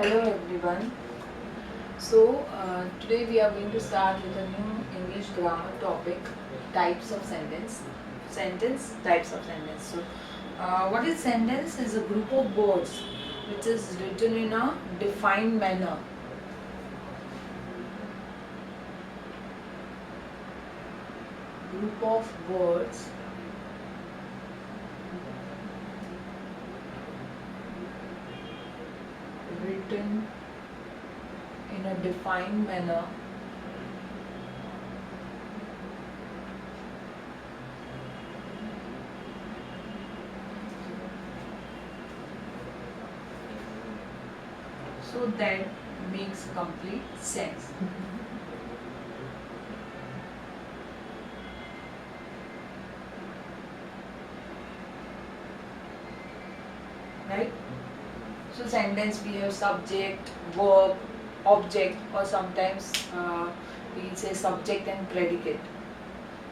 Hello everyone. Today we are going to start with a new English grammar topic, types of sentence. Sentence, types of sentence. What is sentence? Is a group of words which is written in a defined manner. Group of words written in a defined manner so that makes complete sense. Right? So sentence we have subject, verb, object, or sometimes we say subject and predicate.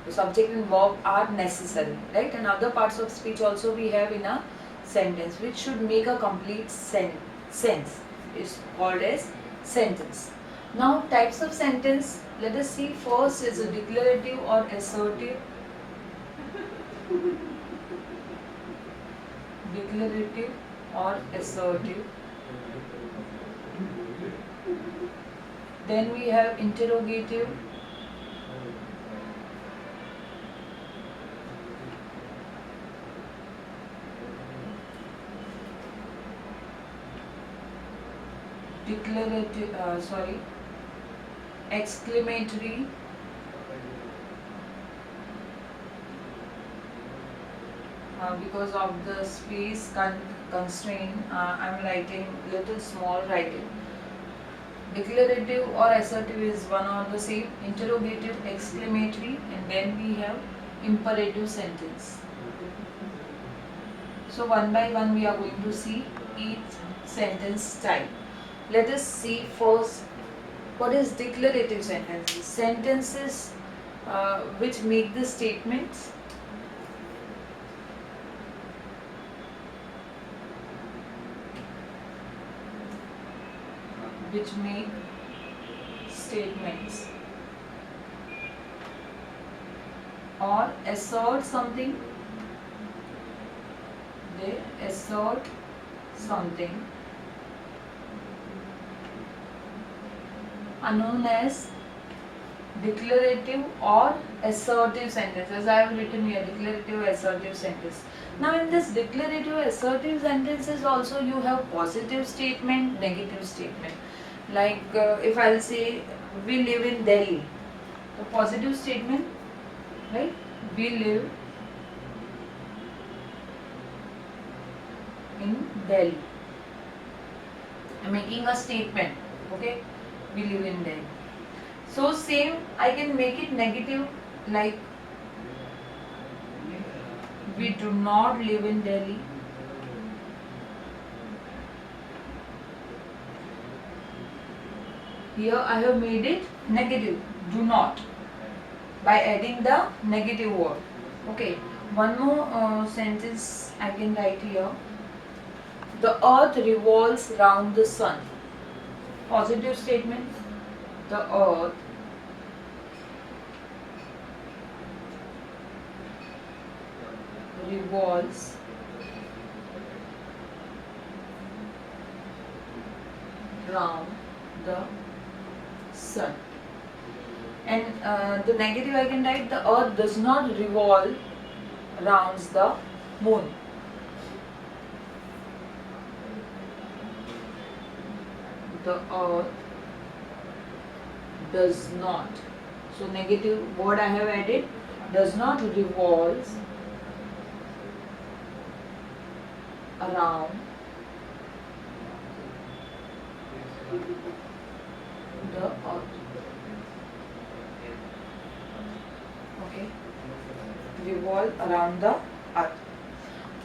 The subject and verb are necessary, right? And other parts of speech also we have in a sentence which should make a complete sense. Is called as sentence. Now types of sentence, let us see. First is a declarative or assertive. Declarative or assertive. Then we have interrogative. Exclamatory. Because of the space constraint, I am writing little small writing. Declarative or assertive is one or the same. Interrogative, exclamatory, and then we have imperative sentence. So one by one we are going to see each sentence type. Let us see first what is declarative sentences. Sentences which make the statements or assert something. They assert something are known as declarative or assertive sentences. I have written here declarative assertive sentence. Now in this declarative assertive sentences also you have positive statement, negative statement. Like if I will say we live in Delhi, the positive statement, right? We live in Delhi. I'm making a statement, okay? We live in Delhi. So same, I can make it negative, like we do not live in Delhi. Here I have made it negative, do not, by adding the negative word. Okay, one more sentence I can write here. The earth revolves round the sun. Positive statement. The earth revolves round the sun. And the negative I can write, the earth does not revolve rounds the moon. The earth does not. So negative word I have added, does not revolves around the earth. Okay, revolve around the earth.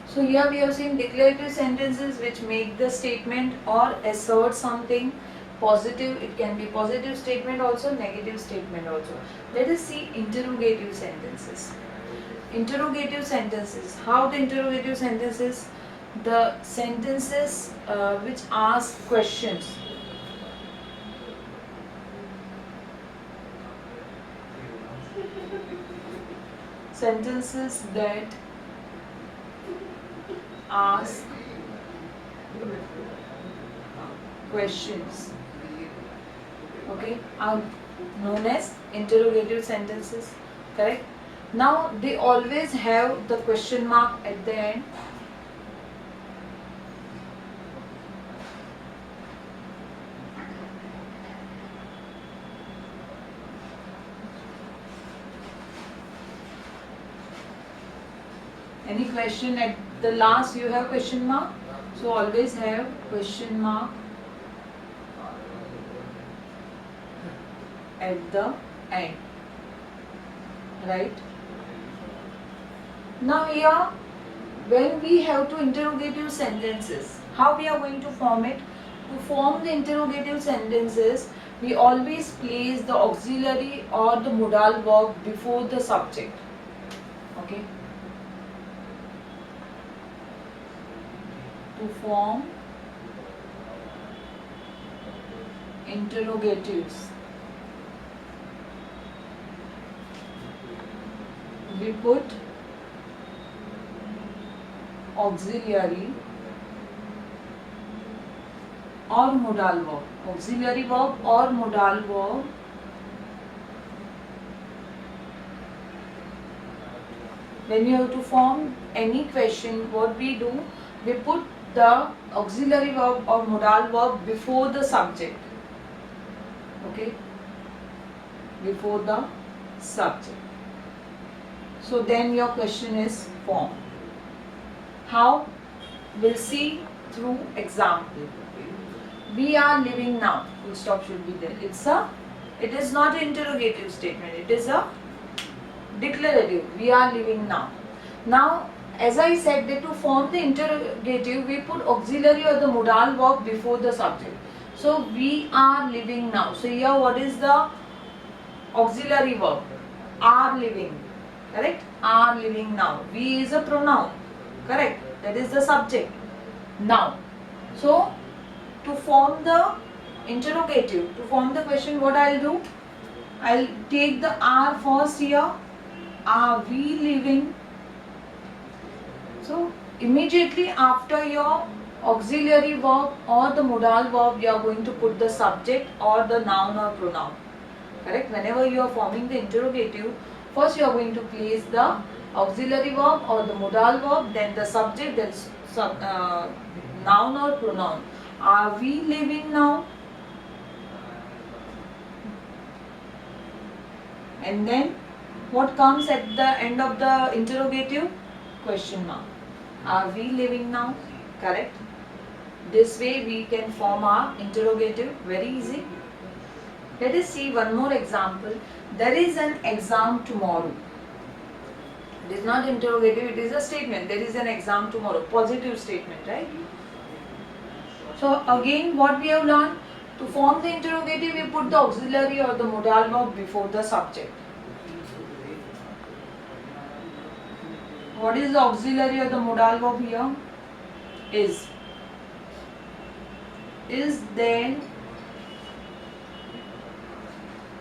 So here we have seen declarative sentences which make the statement or assert something positive. It can be positive statement also, negative statement also. Let us see interrogative sentences. Interrogative sentences. How the interrogative sentences? The sentences which ask questions. Sentences that ask questions, okay, are known as interrogative sentences, correct? Now they always have the question mark at the end. Any question at the last you have question mark, so always have question mark at the end, right? Now here, when we have to interrogative sentences, how we are going to form it? To form the interrogative sentences, we always place the auxiliary or the modal verb before the subject, okay? To form interrogatives, we put auxiliary or modal verb, auxiliary verb or modal verb when you have to form any question. What we do, we put the auxiliary verb or modal verb before the subject, okay, before the subject. So then your question is formed. How? We'll see through example. We are living now. Full stop should be there. It is not an interrogative statement. It is a declarative. We are living now. Now, as I said that to form the interrogative, we put auxiliary or the modal verb before the subject. So we are living now. So here what is the auxiliary verb? Are living. Correct? Are living now. We is a pronoun. Correct? That is the subject. Now. So to form the interrogative, to form the question, what I'll do? I'll take the are first here. Are we living? So immediately after your auxiliary verb or the modal verb, you are going to put the subject or the noun or pronoun. Correct? Whenever you are forming the interrogative, first you are going to place the auxiliary verb or the modal verb, then the subject, then noun or pronoun. Are we living now? And then what comes at the end of the interrogative? Question mark. Are we living now? Correct? This way we can form our interrogative very easy. Let us see one more example. There is an exam tomorrow. It is not interrogative, it is a statement. There is an exam tomorrow. Positive statement, right? So again what we have learned? To form the interrogative, we put the auxiliary or the modal verb before the subject. What is the auxiliary or the modal verb here? Is. Is there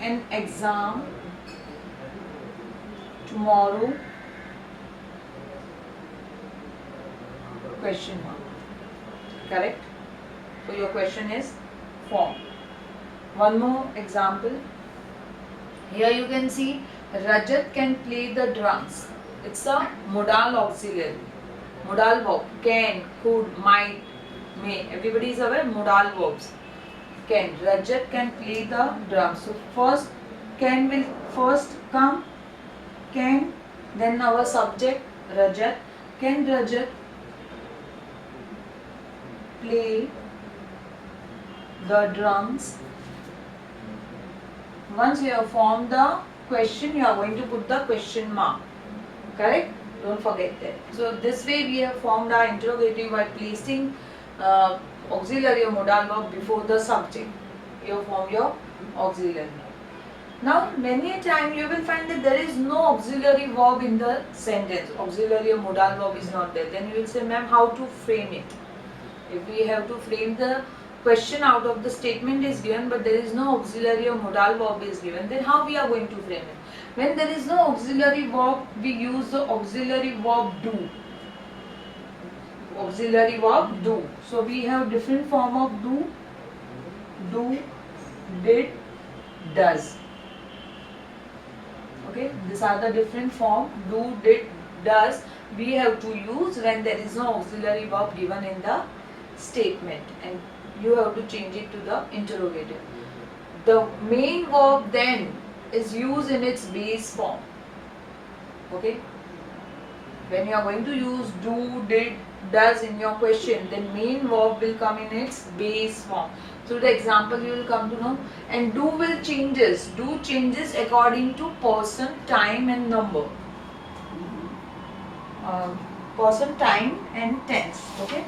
an exam tomorrow? Question mark. Correct? So your question is formed. One more example. Here you can see Rajat can play the drums. It's a modal auxiliary. Modal verb. Can, could, might, may. Everybody is aware modal verbs. Can. Rajat can play the drums. So first can will first come. Can. Then our subject Rajat. Can Rajat play the drums? Once you have formed the question, you are going to put the question mark. Correct? Don't forget that. So this way we have formed our interrogative by placing auxiliary or modal verb before the subject. You have formed your auxiliary. Now many a time you will find that there is no auxiliary verb in the sentence. Auxiliary or modal verb is not there. Then you will say, ma'am, how to frame it? If we have to frame the question out of the statement is given but there is no auxiliary or modal verb is given, then how we are going to frame it? When there is no auxiliary verb, we use the auxiliary verb do. Auxiliary verb do. So we have different form of do, did, does. Okay, these are the different form do, did, does we have to use when there is no auxiliary verb given in the statement, and you have to change it to the interrogative. The main verb then is used in its base form. Okay, when you are going to use do, did, does in your question, then main verb will come in its base form. Through the example you will come to know. And do will changes. Do changes according to person, time and number. Person, time and tense. Okay.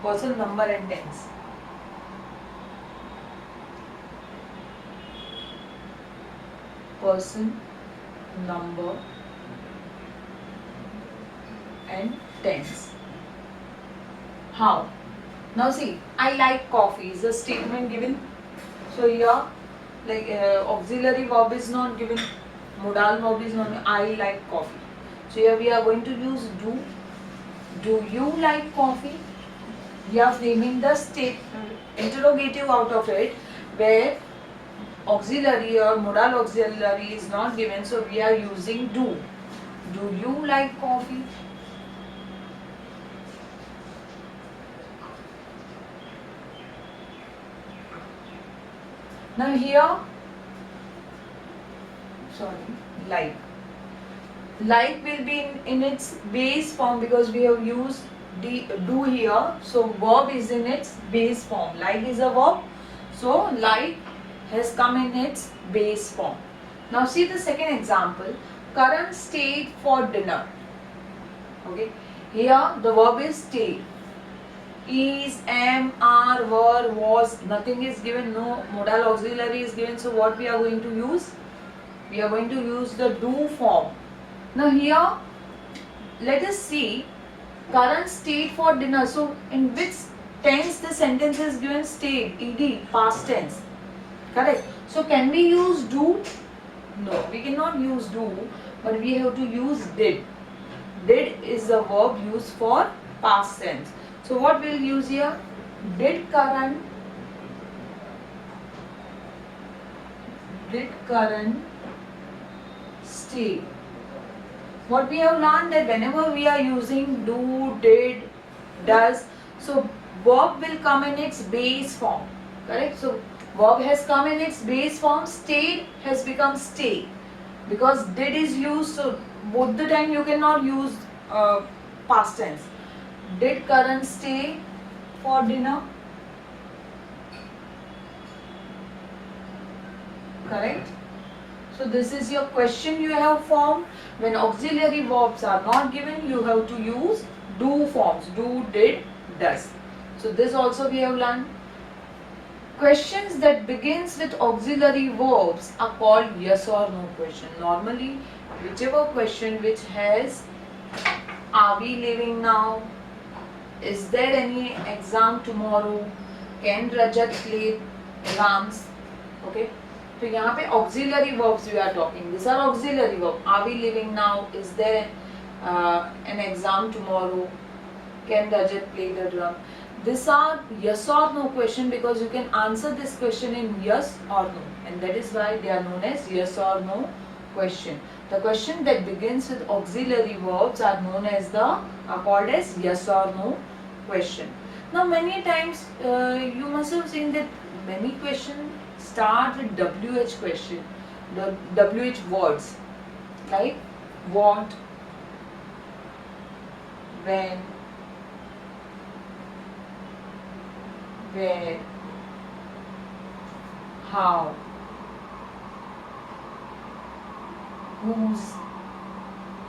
Person, number and tense. Person, number and tense. How? Now see, I like coffee is a statement given. So here, like auxiliary verb is not given, modal verb is not given. I like coffee. So here we are going to use do. Do you like coffee? We are framing the interrogative out of it, where auxiliary or modal auxiliary is not given. So we are using do. Do you like coffee? Now here, like will be in its base form because we have used do here. So verb is in its base form. Like is a verb. So like has come in its base form. Now see the second example. Karan stayed for dinner. Okay. Here the verb is stay. Is, am, are, were, was, nothing is given, no modal auxiliary is given. So what we are going to use? We are going to use the do form. Now here, let us see, Karan stayed for dinner. So in which tense the sentence is given? Stayed, ed, past tense. Correct. So can we use do? No, we cannot use do, but we have to use did. Did is the verb used for past tense. So what we'll use here? Did Karan stay? What we have learned that whenever we are using do, did, does, so verb will come in its base form. Correct? So verb has come in its base form. Stayed has become stay because did is used. So both the time you cannot use past tense. Did Karan stay for dinner? Correct? So this is your question you have formed. When auxiliary verbs are not given, you have to use do forms. Do, did, does. So this also we have learned. Questions that begins with auxiliary verbs are called yes or no question. Normally, whichever question which has are we living now? Is there any exam tomorrow? Can Rajat play drums? Okay. So यहाँ पे auxiliary verbs we are talking. These are auxiliary verbs. Are we living now? Is there an exam tomorrow? Can Rajat play the drum? These are yes or no question because you can answer this question in yes or no, and that is why they are known as yes or no question. The question that begins with auxiliary verbs are known as called as yes or no question. Now many times you must have seen that many questions start with WH question, the WH words like what, when, where, how, whose,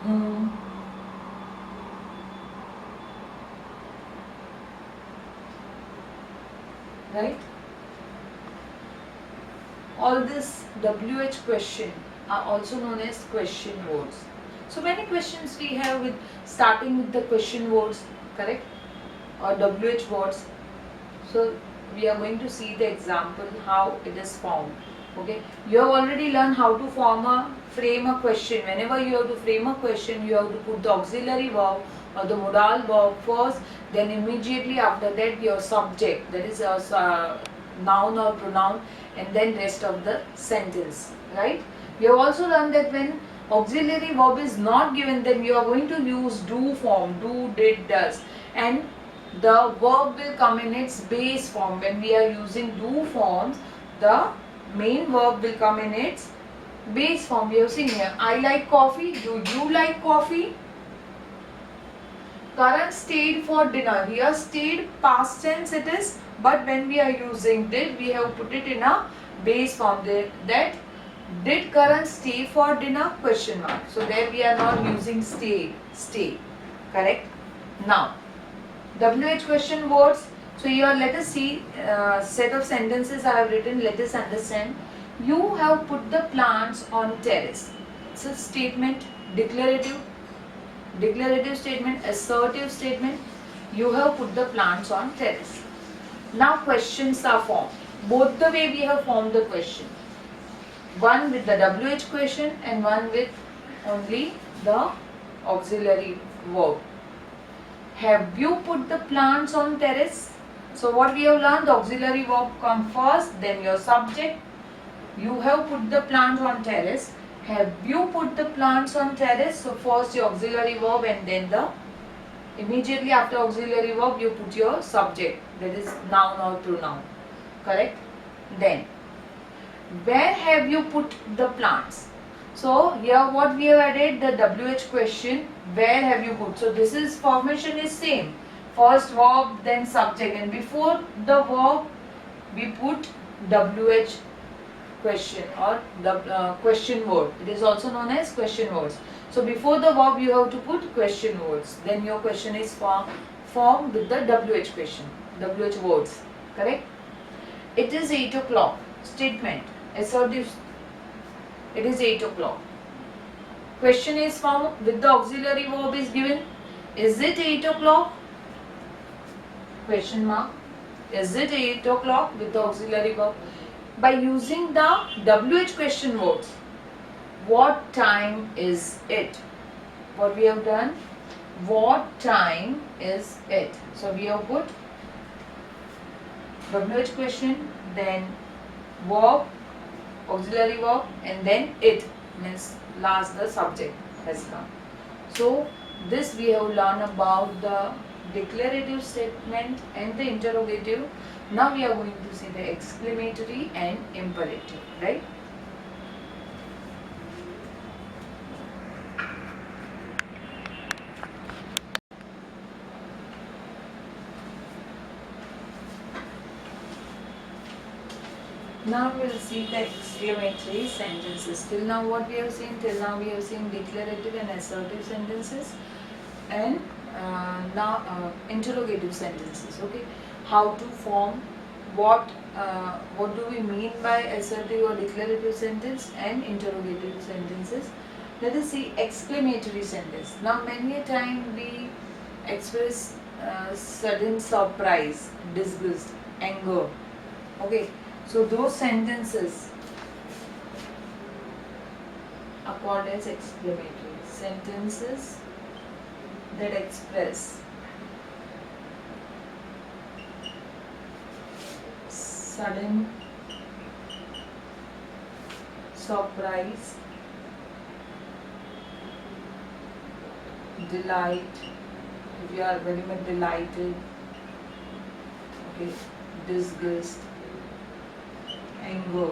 whom, right? All this WH question are also known as question words. So many questions we have with starting with the question words, correct? Or WH words. So we are going to see the example how it is formed. Okay, you have already learned how to frame a question. Whenever you have to frame a question, you have to put the auxiliary verb or the modal verb first, then immediately after that your subject, that is a noun or pronoun, and then rest of the sentence, right? You have also learned that when auxiliary verb is not given, then you are going to use do form, do, did, does, and the verb will come in its base form. When we are using do forms, the main verb will come in its base form. We have seen here, I like coffee. Do you like coffee? Karan stayed for dinner. Here stayed past tense it is, but when we are using did, we have put it in a base form. That did Karan stay for dinner? Question mark. So there we are not using stay. Correct? Now, WH question words. So here let us see set of sentences I have written. Let us understand. You have put the plants on terrace. It's a statement, declarative statement, assertive statement. You have put the plants on terrace. Now questions are formed. Both the way we have formed the question. One with the WH question and one with only the auxiliary verb. Have you put the plants on terrace? So what we have learned, the auxiliary verb come first, then your subject. You have put the plants on terrace. Have you put the plants on terrace? So first your auxiliary verb and then the immediately after auxiliary verb you put your subject, that is noun or pronoun. Correct? Then where have you put the plants? So here what we have added, the WH question, where have you put? So this is formation is same. First verb, then subject, and before the verb we put WH question or the question word. It is also known as question words. So before the verb you have to put question words. Then your question is formed with the WH question, WH words. Correct? It is 8 o'clock. Statement. Assertive. It is 8 o'clock. Question is formed with the auxiliary verb is given. Is it 8 o'clock? Question mark. Is it 8 o'clock with the auxiliary verb? By using the WH question words. What time is it? What we have done? What time is it? So we have put WH question, then verb, auxiliary verb, and then it, means last the subject has come. So this we have learned about the declarative statement and the interrogative. Now we are going to see the exclamatory and imperative, right? Now we will see the exclamatory sentences. Till now what we have seen? Till now we have seen declarative and assertive sentences, and now interrogative sentences. Okay, how to form, what do we mean by assertive or declarative sentence and interrogative sentences. Let us see exclamatory sentence. Now many a time we express sudden surprise, disgust, anger. Okay, so those sentences are called as exclamatory sentences that express sudden surprise, delight, if you are very much delighted, okay, disgust, anger.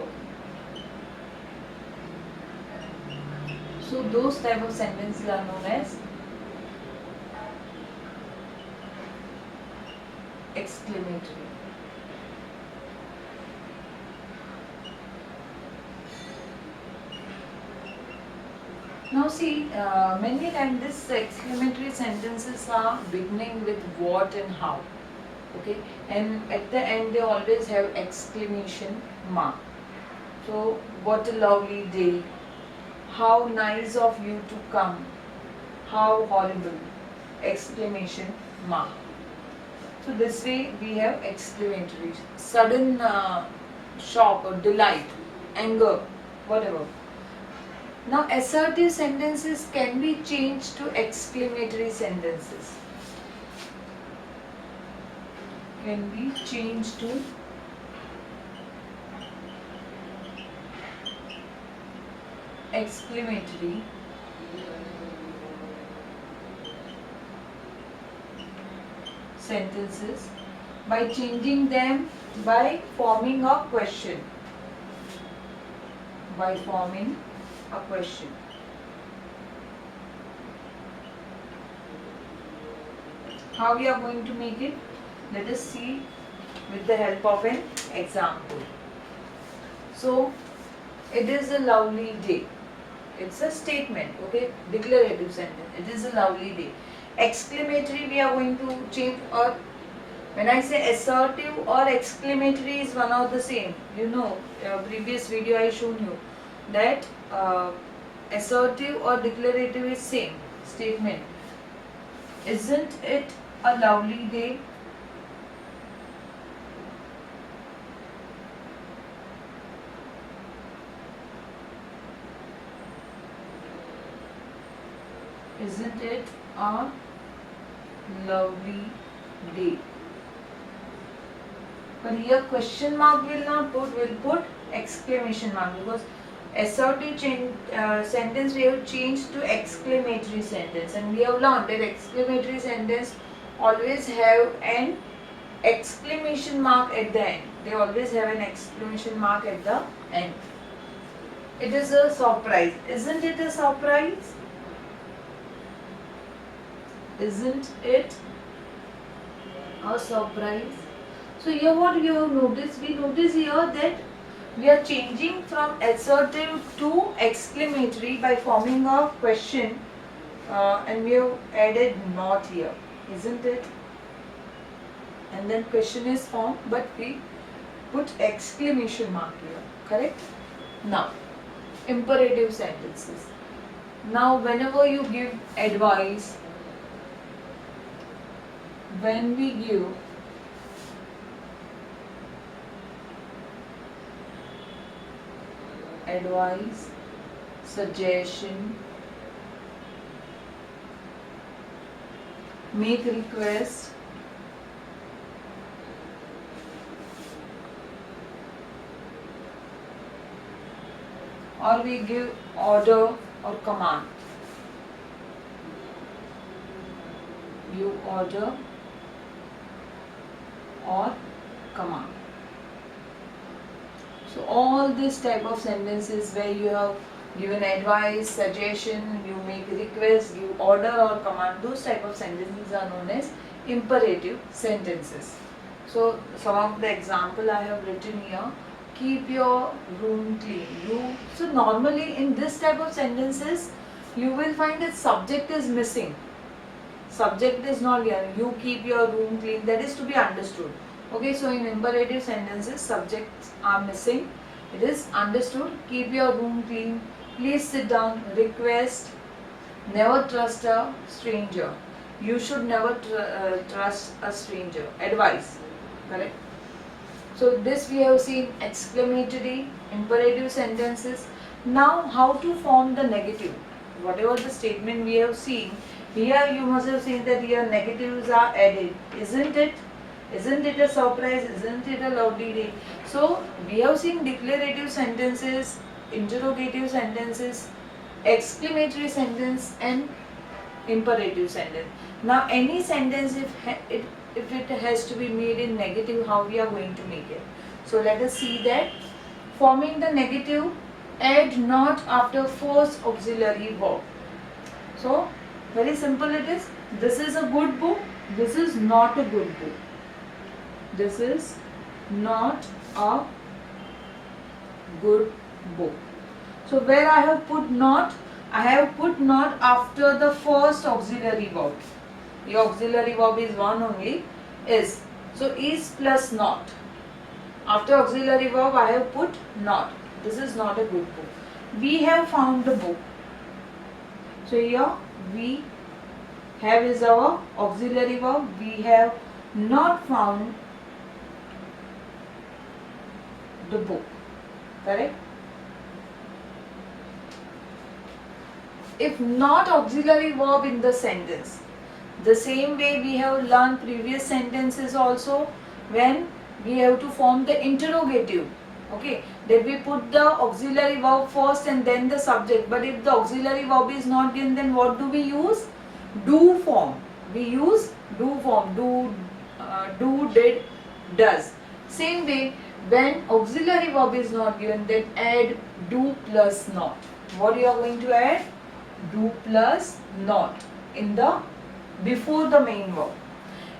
So those type of sentences are known as exclamatory. Now see, many times this exclamatory sentences are beginning with what and how. Okay, and at the end they always have exclamation mark. So what a lovely day, how nice of you to come, how horrible, exclamation mark. So this way we have exclamatory, sudden shock or delight, anger, whatever. Now assertive sentences can be changed to exclamatory sentences. Can be changed to exclamatory sentences by changing them by forming a question. By forming a question. How we are going to make it? Let us see with the help of an example. So, it is a lovely day. It's a statement, okay? Declarative sentence. It is a lovely day. Exclamatory we are going to change, or when I say assertive or exclamatory is one of the same. You know, previous video I shown you that assertive or declarative is same statement. Isn't it a lovely day? Isn't it a lovely day? But here question mark will not put, will put exclamation mark, because assertive sentence we have changed to exclamatory sentence, and we have learned that exclamatory sentence always have an exclamation mark at the end. They always have an exclamation mark at the end. It is a surprise. Isn't it a surprise? Isn't it a surprise? So here what you have noticed, we notice here that we are changing from assertive to exclamatory by forming a question, and we have added not here, isn't it? And then question is formed, but we put exclamation mark here, correct? Now, imperative sentences. Now whenever you give advice, when we give advice, suggestion, make request, or we give order or command. You order or command. So all this type of sentences where you have given advice, suggestion, you make request, you order or command, those type of sentences are known as imperative sentences. So some of the example I have written here. Keep your room clean. So normally in this type of sentences you will find that subject is missing. Subject is not here. You keep your room clean. That is to be understood. Okay, so in imperative sentences, subjects are missing. It is understood. Keep your room clean. Please sit down. Request. Never trust a stranger. You should never trust a stranger. Advice. Correct. So this we have seen exclamatory, imperative sentences. Now how to form the negative? Whatever the statement we have seen, here you must have seen that here negatives are added. Isn't it? Isn't it a surprise? Isn't it a lovely day? So we have seen declarative sentences, interrogative sentences, exclamatory sentence and imperative sentence. Now any sentence if it has to be made in negative, how we are going to make it? So let us see that. Forming the negative, add not after first auxiliary verb. So very simple it is. This is a good book. This is not a good book. This is not a good book. So where I have put not, I have put not after the first auxiliary verb. The auxiliary verb is one only, is. So is plus not. After auxiliary verb I have put not. This is not a good book. We have found the book. So here we have is our auxiliary verb. We have not found the book. Correct? if not auxiliary verb in the sentence. The same way we have learned previous sentences also, when we have to form the interrogative. Okay, that we put the auxiliary verb first and then the subject. But if the auxiliary verb is not given, then what do we use? Do form. We use do form. Do, did, does. Same way, when auxiliary verb is not given, then add do plus not. What you are going to add? Do plus not in the before the main verb.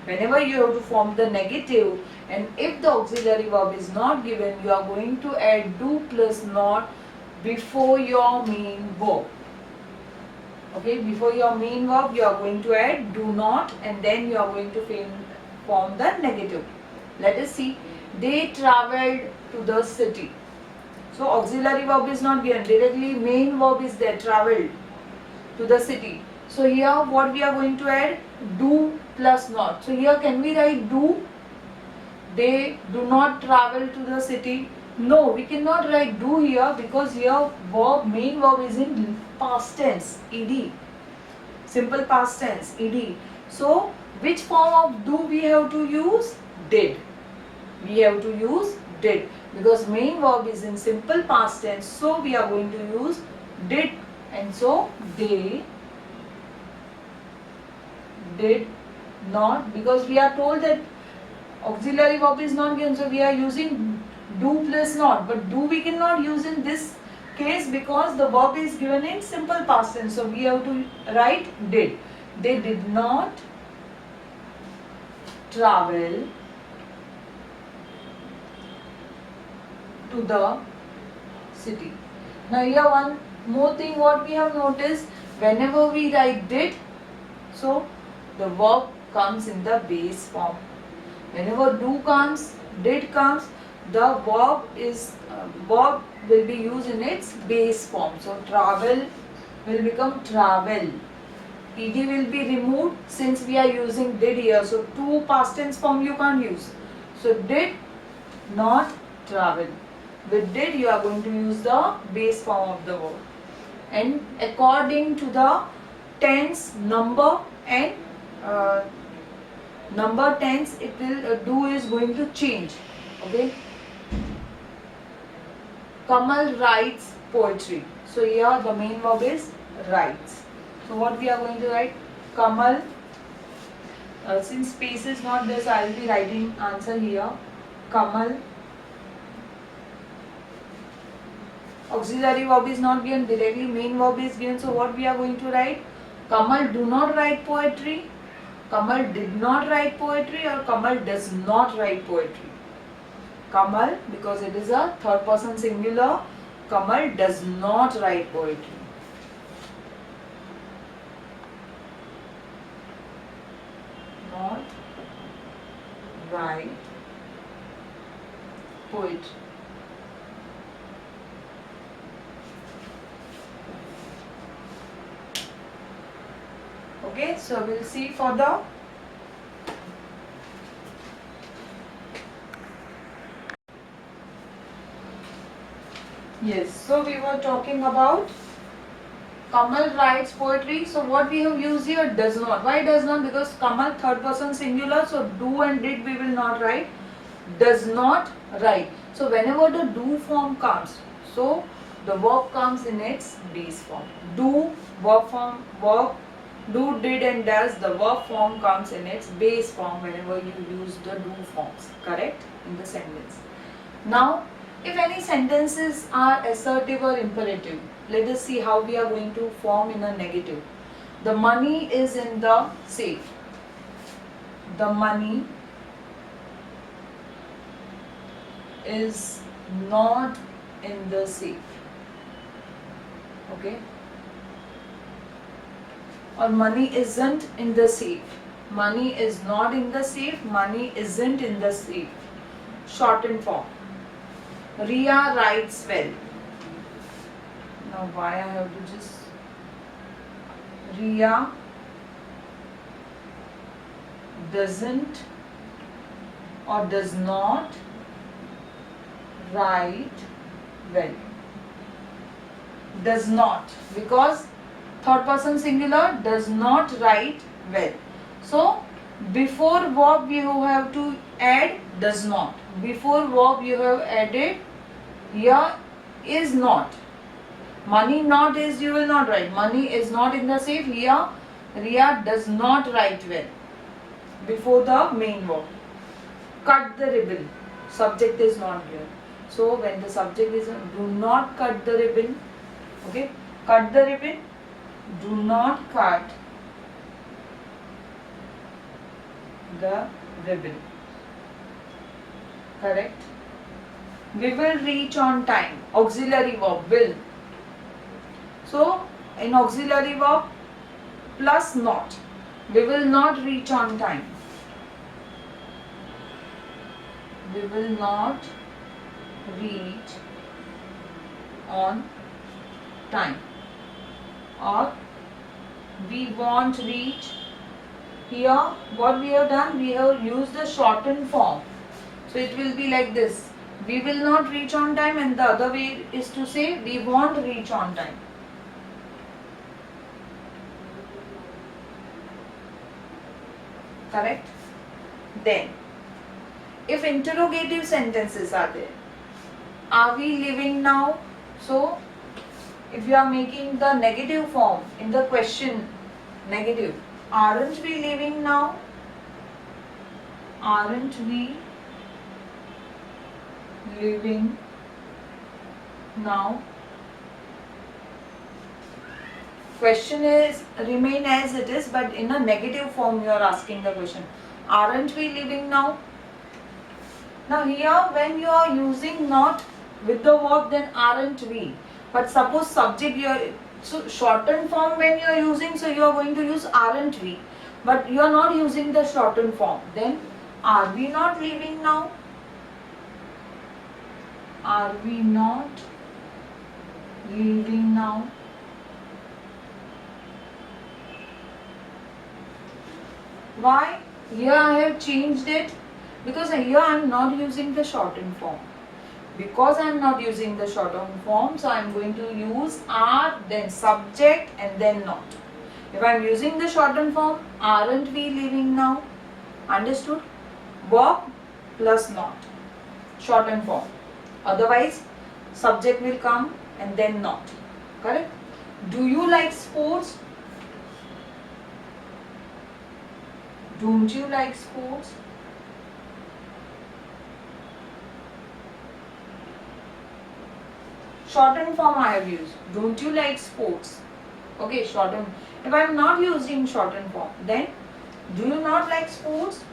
Whenever you have to form the negative, and if the auxiliary verb is not given, you are going to add do plus not before your main verb. Okay, before your main verb you are going to add do not, and then you are going to form the negative. Let us see. They travelled to the city. So auxiliary verb is not given, directly main verb is there, travelled to the city. So here what we are going to add? Do plus not. So here can we write do? They do not travel to the city. No, we cannot write do here, because here verb, main verb is in past tense, ed. Simple past tense, ed. So which form of do we have to use? Did. We have to use did, because main verb is in simple past tense, so we are going to use did. And so they did not, because we are told that auxiliary verb is not given, so we are using do plus not. But do we cannot use in this case, because the verb is given in simple past tense, so we have to write did. They did not travel to the city. Now here one more thing what we have noticed, whenever we write did, so the verb comes in the base form. Whenever do comes, did comes, the verb will be used in its base form. So travel will become travel. Ed will be removed since we are using did here. So two past tense form you can't use. So did not travel. With did you are going to use the base form of the verb. And according to the tense, number and number tense, it will do is going to change. Okay. Kamal writes poetry. So here the main verb is writes. So what we are going to write? Kamal. Since space is not there, so I will be writing answer here. Kamal. Auxiliary verb is not given, directly main verb is given. So what we are going to write? Kamal do not write poetry. Kamal did not write poetry, or Kamal does not write poetry. Kamal, because it is a third person singular, Kamal does not write poetry. Not write poetry. Okay, so we'll see for the yes. So we were talking about Kamal writes poetry. So what we have used here? Does not. Why does not? Because Kamal third person singular. So do and did we will not write. Does not write. So whenever the do form comes, so the verb comes in its base form. Do verb form verb. Do, did and does, the verb form comes in its base form whenever you use the do forms, correct, in the sentence. Now, if any sentences are assertive or imperative, let us see how we are going to form in a negative. The money is in the safe. The money is not in the safe. Okay. Or money isn't in the safe. Money is not in the safe. Money isn't in the safe. Shortened form. Riya writes well. Now why I have to just Riya doesn't or does not write well. Does not, because third person singular does not write well. So before verb you have to add does not. Before verb you have added here is not. Money not is you will not write. Money is not in the safe. Here Ria does not write well. Before the main verb. Cut the ribbon. Subject is not here. So when the subject is do not cut the ribbon. Okay. Cut the ribbon. Do not cut the ribbon. Correct. We will reach on time. Auxiliary verb will. So in auxiliary verb plus not. We will not reach on time. We will not reach on time. Or we won't reach. Here what we have done, we have used the shortened form. So it will be like this. We will not reach on time, and the other way is to say we won't reach on time. Correct? Then, if interrogative sentences are there, are we living now? So, if you are making the negative form in the question, negative, aren't we living now? Aren't we living now? Question is remain as it is, but in a negative form you are asking the question. Aren't we living now? Now here when you are using not with the verb, then aren't we. But suppose subject you are, so shortened form when you are using, so you are going to use aren't we. But you are not using the shortened form. Then are we not living now? Are we not living now? Why? Here I have changed it because here I am not using the shortened form. Because I am not using the shortened form, so I am going to use are, then subject, and then not. If I am using the shortened form, aren't we living now? Understood? Verb plus not. Shortened form. Otherwise, subject will come and then not. Correct? Do you like sports? Don't you like sports? Shortened form I have used. Don't you like sports? Okay, shortened. If I am not using shortened form, then do you not like sports?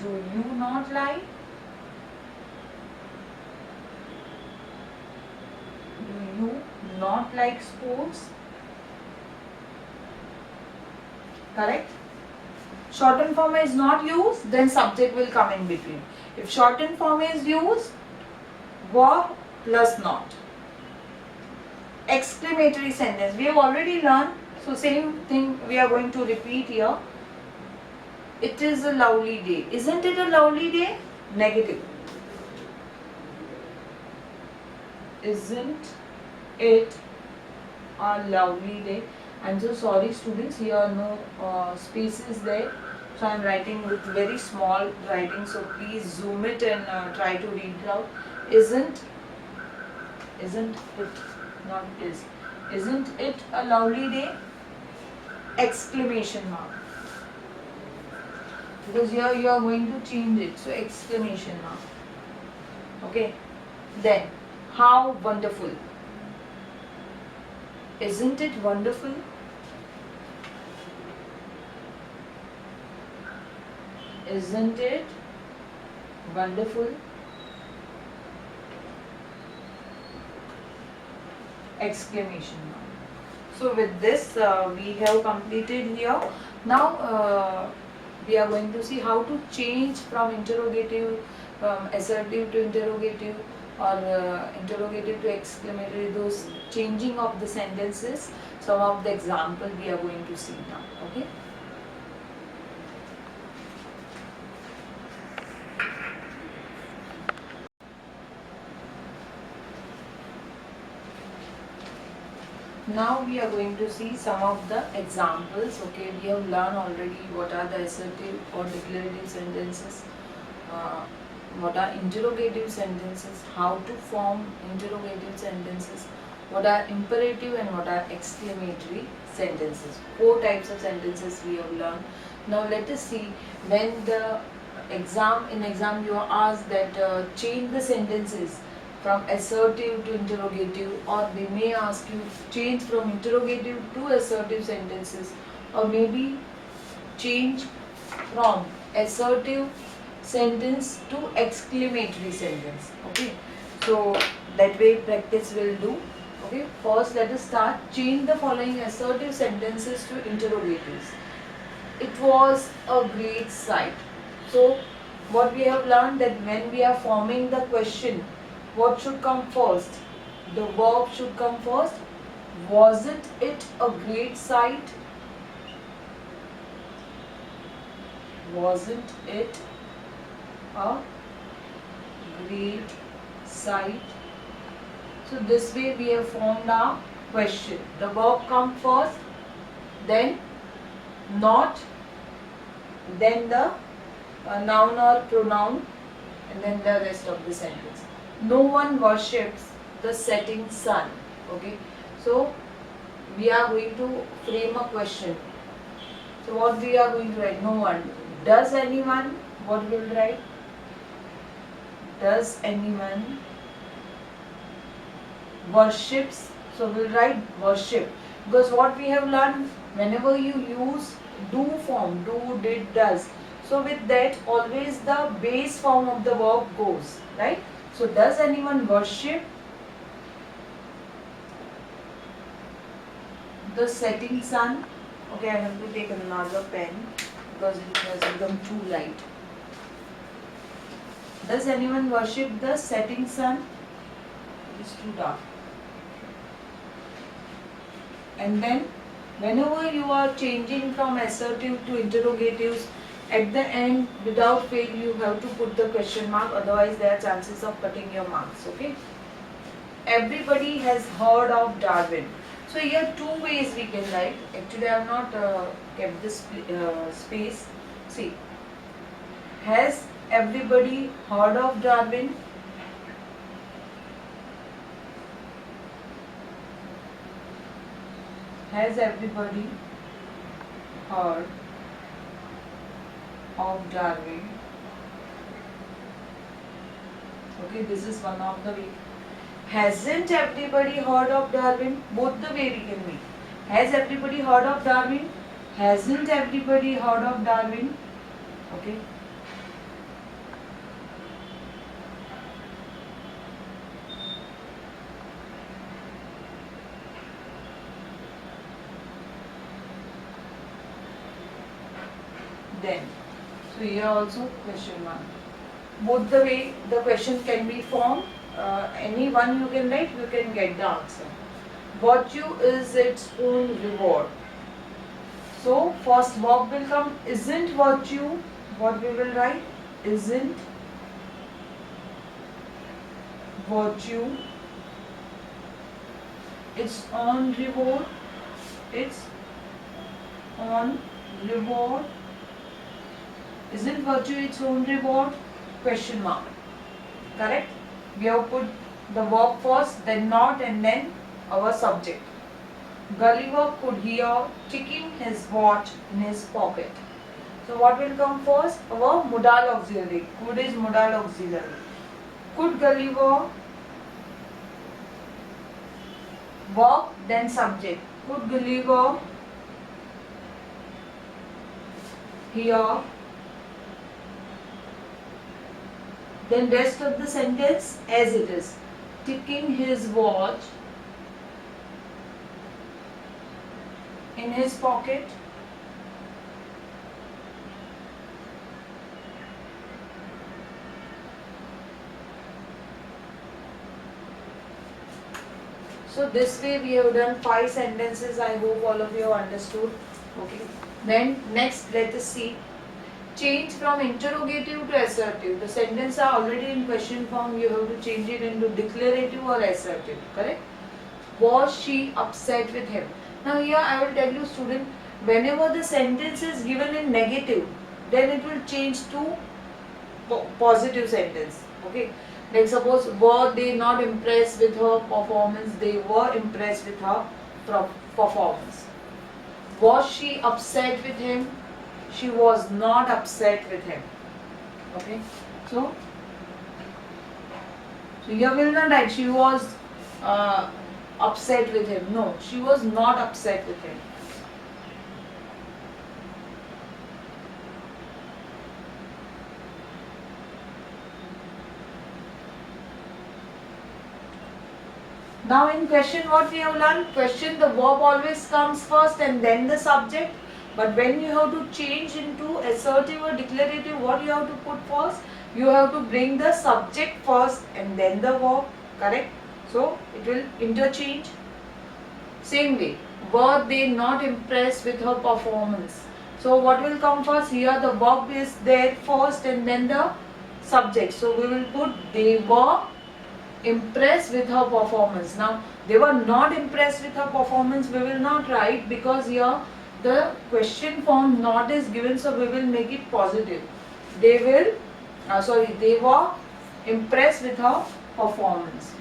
Do you not like? Do you not like sports? Correct? Shortened form is not used, then subject will come in between. If shortened form is used, verb plus not. Exclamatory sentence. We have already learned, so same thing we are going to repeat here. It is a lovely day. Isn't it a lovely day? Negative. Isn't it a lovely day? I'm so sorry students, here no spaces there. So I am writing with very small writing, so please zoom it and try to read it out. Isn't it, not is. Isn't it a lovely day? Exclamation mark. Because here you are going to change it, so exclamation mark. Okay. Then, how wonderful. Isn't it wonderful? Isn't it wonderful? Exclamation mark. So with this we have completed here. Now we are going to see how to change from interrogative, assertive to interrogative, or interrogative to exclamatory, those changing of the sentences. Some of the example we are going to see now. Okay. Now we are going to see some of the examples. Okay, we have learned already what are the assertive or declarative sentences, uh, what are interrogative sentences, how to form interrogative sentences, what are imperative and what are exclamatory sentences. Four types of sentences we have learned. Now let us see, when the exam you are asked that change the sentences from assertive to interrogative, or they may ask you change from interrogative to assertive sentences, or maybe change from assertive sentence to exclamatory sentence. Okay, so that way practice will do. Okay, first let us start. Change the following assertive sentences to interrogatives. It was a great sight. So what we have learned, that when we are forming the question, what should come first? The verb should come first. Wasn't it a great sight? Wasn't it a great sight? So this way we have formed our question. The verb comes first, then not, then the noun or pronoun, and then the rest of the sentence. No one worships the setting sun. Okay, so we are going to frame a question. So what we are going to write? No one. Does anyone? What will write? Does anyone worships? So we'll write worship, because what we have learned, whenever you use do form, do, did, does, so with that always the base form of the verb goes, right? So does anyone worship the setting sun? Okay, I have to take another pen because it has become too light. Does anyone worship the setting sun? It is too dark. And then whenever you are changing from assertive to interrogatives, at the end without fail you have to put the question mark, otherwise there are chances of cutting your marks. Okay, everybody has heard of Darwin. So here two ways we can write. Actually I have not kept this space. See, has everybody heard of Darwin? Has everybody heard of Darwin? Okay, this is one of the way. Hasn't everybody heard of Darwin? Both the way we can make. Has everybody heard of Darwin? Hasn't everybody heard of Darwin? Okay. Then, so here also question mark. Both the way the question can be formed, any one you can write, you can get the answer. Virtue is its own reward. So first verb will come. Isn't virtue? What we will write? Isn't virtue its own reward? Its own reward. Isn't virtue its own reward? Question mark. Correct? We have put the verb first, then not, and then our subject. Gulliver could hear ticking his watch in his pocket. So what will come first? Our modal auxiliary. Could is modal auxiliary. Could Gulliver, verb, then subject. Could Gulliver hear? Then rest of the sentence as it is. Ticking his watch in his pocket. So this way we have done 5 sentences. I hope all of you have understood. Okay. Then next let us see. Change from interrogative to assertive. The sentences are already in question form. You have to change it into declarative or assertive. Correct? Was she upset with him? Now here I will tell you student, whenever the sentence is given in negative, then it will change to positive sentence. Okay. Like suppose, were they not impressed with her performance? They were impressed with her performance. Was she upset with him? She was not upset with him. Okay. So here will not write she was upset with him. No, she was not upset with him. Now in question what we have learned, question the verb always comes first and then the subject. But when you have to change into assertive or declarative, what you have to put first? You have to bring the subject first and then the verb, correct? So it will interchange. Same way, were they not impressed with her performance? So what will come first? Here the verb is there first and then the subject. So we will put they were impressed with her performance. Now they were not impressed with her performance, we will not write because here the question form not is given, so we will make it positive. They were impressed with her performance.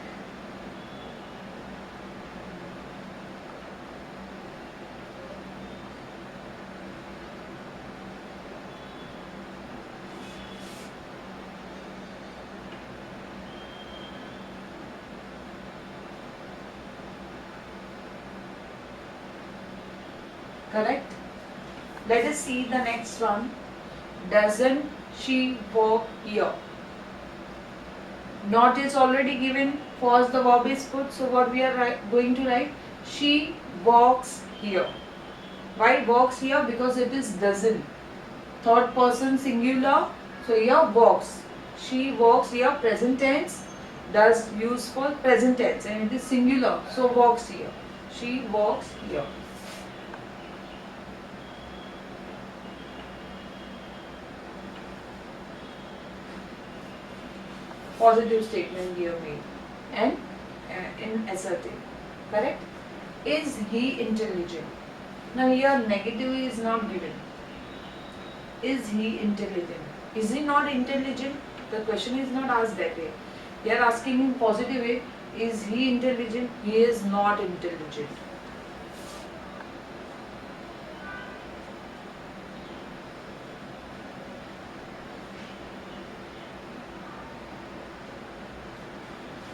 Correct? Let us see the next one. Doesn't she work here? Not is already given. First the verb is put. So what we are going to write? She works here. Why works here? Because it is doesn't. Third person singular. So here works. She works here. Present tense. Does use for present tense and it is singular. So works here. She works here. Positive statement here made and in assertive. Correct? Is he intelligent? Now here negative is not given. Is he intelligent? Is he not intelligent? The question is not asked that way. They are asking in positive way. Is he intelligent? He is not intelligent.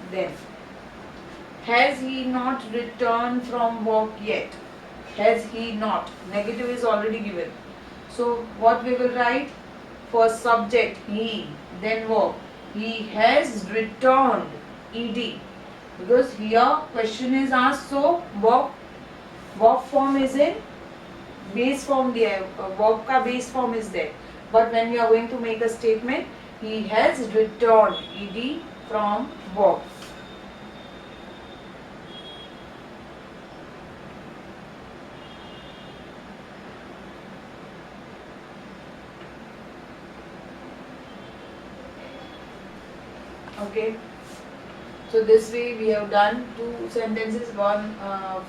Then, has he not returned from work yet? Has he not? Negative is already given. So, what we will write? First subject, he, then verb. He has returned, ed. Because here question is asked, so verb form is in base form there. Verb ka base form is there. But when we are going to make a statement, he has returned, ed, from work. Okay, so this way we have done two sentences, one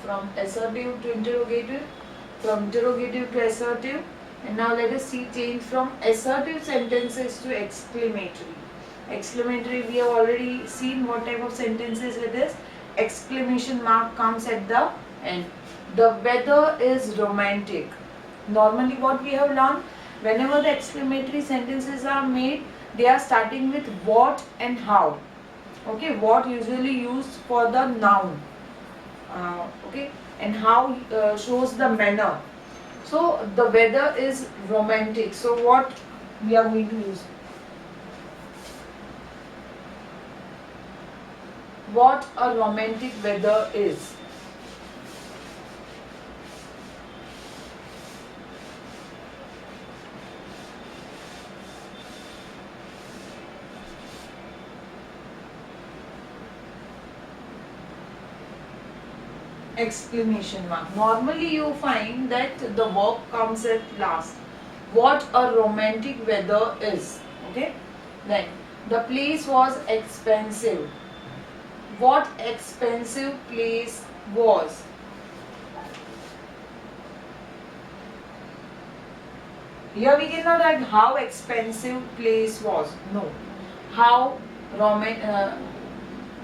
from assertive to interrogative, from interrogative to assertive, and now let us see change from assertive sentences to exclamatory. Exclamatory we have already seen what type of sentences it is. Exclamation mark comes at the end. The weather is romantic. Normally what we have learned, whenever the exclamatory sentences are made, they are starting with what and how. Okay, what usually used for the noun. Okay, and how shows the manner. So the weather is romantic. So what we are going to use? What a romantic weather is. Exclamation mark. Normally you find that the verb comes at last. What a romantic weather is. Okay. Then the place was expensive. What expensive place was. Here we cannot write how expensive place was. No. How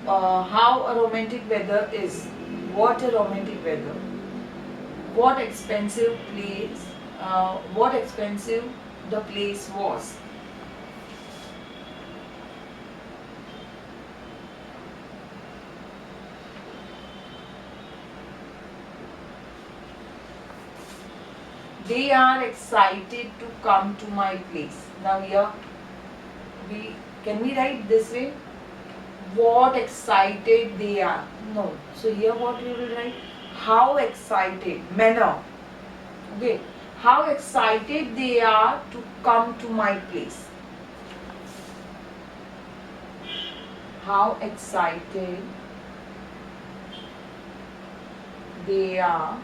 how a romantic weather is. What a romantic weather. What expensive place. What expensive the place was. They are excited to come to my place. Now here can we write this way? What excited they are. No. So here what we will write? How excited. Manner. Okay. How excited they are to come to my place. How excited they are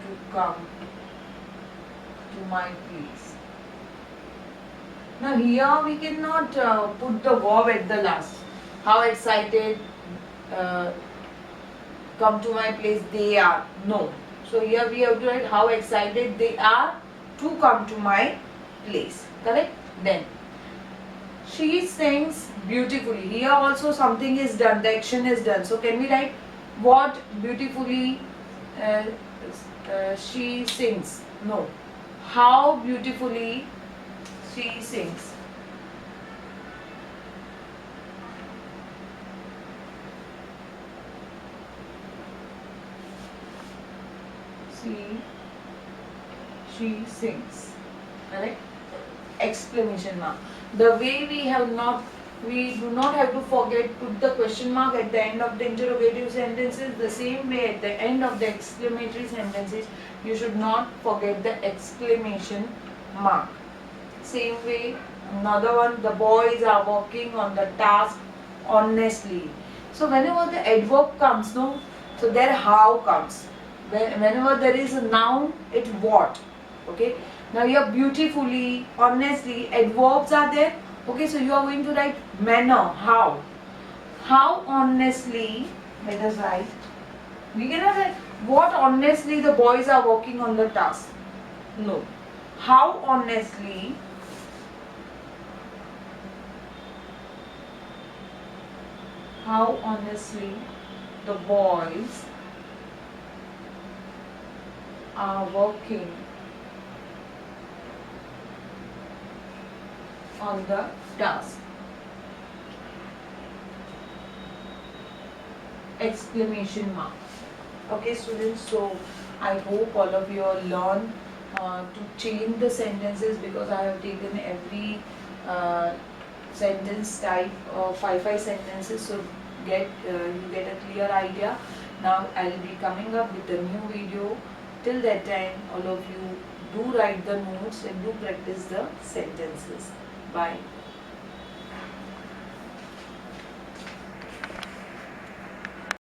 to come to my place. Now here we cannot put the verb at the last. How excited come to my place they are. No. So here we have to write how excited they are to come to my place. Correct? Then she sings beautifully. Here also something is done. The action is done. So can we write what beautifully she sings? No. How beautifully she sings. She sings. Correct? Exclamation mark. The way we do not have to forget put the question mark at the end of the interrogative sentences. The same way at the end of the exclamatory sentences, you should not forget the exclamation mark. Same way, another one, the boys are working on the task honestly. So whenever the adverb comes, no, so there how comes. Whenever there is a noun, it what. Okay. Now here beautifully, honestly, adverbs are there. Okay, so you are going to write manner, how. How honestly, let us write. We cannot write what honestly the boys are working on the task. No. How honestly the boys are working on the task. Exclamation mark. Okay students, so I hope all of you all learn to change the sentences, because I have taken every sentence type of 5 sentences, so you get a clear idea. Now I will be coming up with a new video. Till that time, all of you do write the notes and do practice the sentences. Bye.